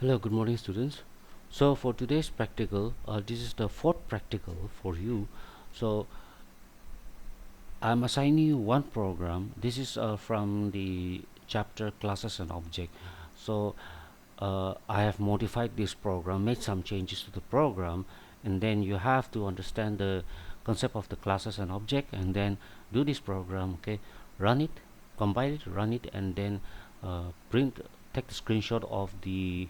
Hello, good morning students. So for today's practical, this is the fourth practical for you. So I'm assigning you one program. This is from the chapter classes and object. So I have modified this program, made some changes to the program, and then you have to understand the concept of the classes and object, and then do this program. Okay, run it, compile it, run it, and then take the screenshot of the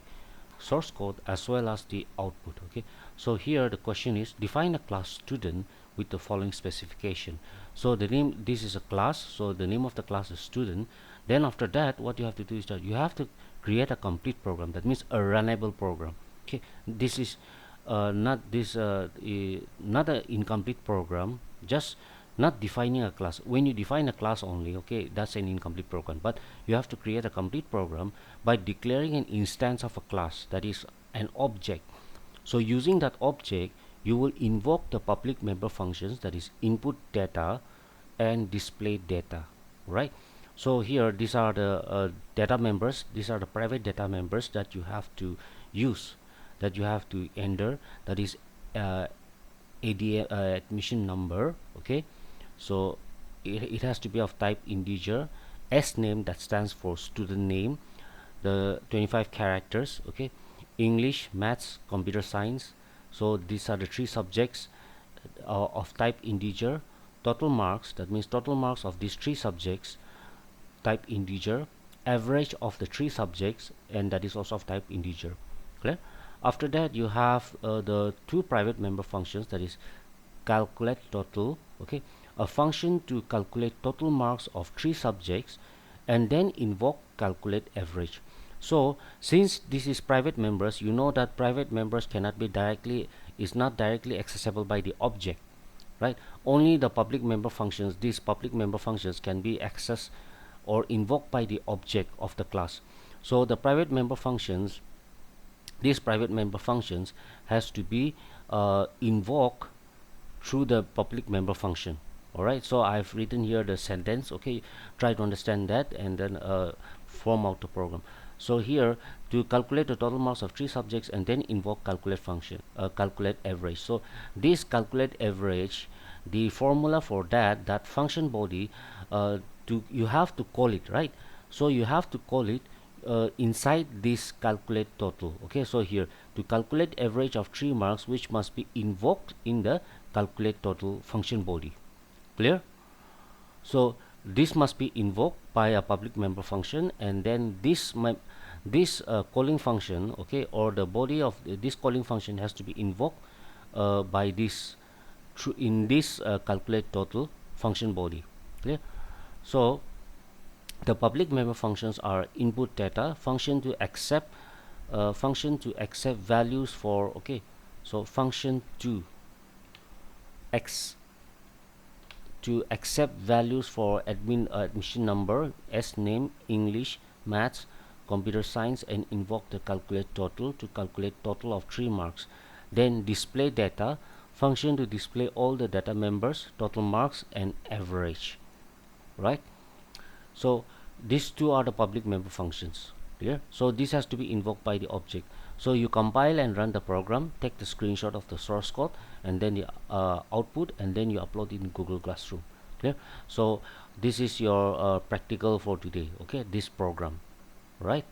source code as well as the output. Okay, so here the question is define a class student with the following specification. So the name, this is a class, so the name of the class is student. Then after that, what you have to do is that you have to create a complete program, that means a runnable program. Okay, this is not an incomplete program, just not defining a class. When you define a class only, okay, that's an incomplete program, but you have to create a complete program by declaring an instance of a class, that is an object. So using that object, you will invoke the public member functions, that is input data and display data, right? So here these are the data members, these are the private data members that you have to use, that you have to enter, that is admission number. Okay, so it has to be of type integer, s name, that stands for student name, the 25 characters. Okay, English, maths, computer science. So these are the three subjects of type integer. Total marks, that means total marks of these three subjects, type integer. Average of the three subjects, and that is also of type integer. Clear? After that, you have the two private member functions, that is calculate total. Okay, a function to calculate total marks of three subjects, and then invoke calculate average. So since this is private members, you know that private members cannot be directly, is not directly accessible by the object, right? Only the public member functions, these public member functions can be accessed or invoked by the object of the class. So the private member functions, these private member functions has to be invoked through the public member function. Alright, so I've written here the sentence. Okay, try to understand that and then form out the program. So here, to calculate the total marks of three subjects and then invoke calculate function, calculate average. So this calculate average, the formula for that function body, you have to call it, right? So you have to call it inside this calculate total. Okay, so here to calculate average of 3 marks, which must be invoked in the calculate total function body. Clear? So this must be invoked by a public member function, and then this calling function, okay, or the body of this calling function has to be invoked by this in this calculate total function body. Clear? So the public member functions are input data, function to accept values for, okay, so function to accept values for admission number, s name, English, maths, computer science, and invoke the calculate total to calculate total of 3 marks. Then display data, function to display all the data members, total marks, and average, right? So these two are the public member functions. Clear? So this has to be invoked by the object. So you compile and run the program, take the screenshot of the source code, and then the output, and then you upload it in Google Classroom. Clear? So this is your practical for today. Okay, this program, right?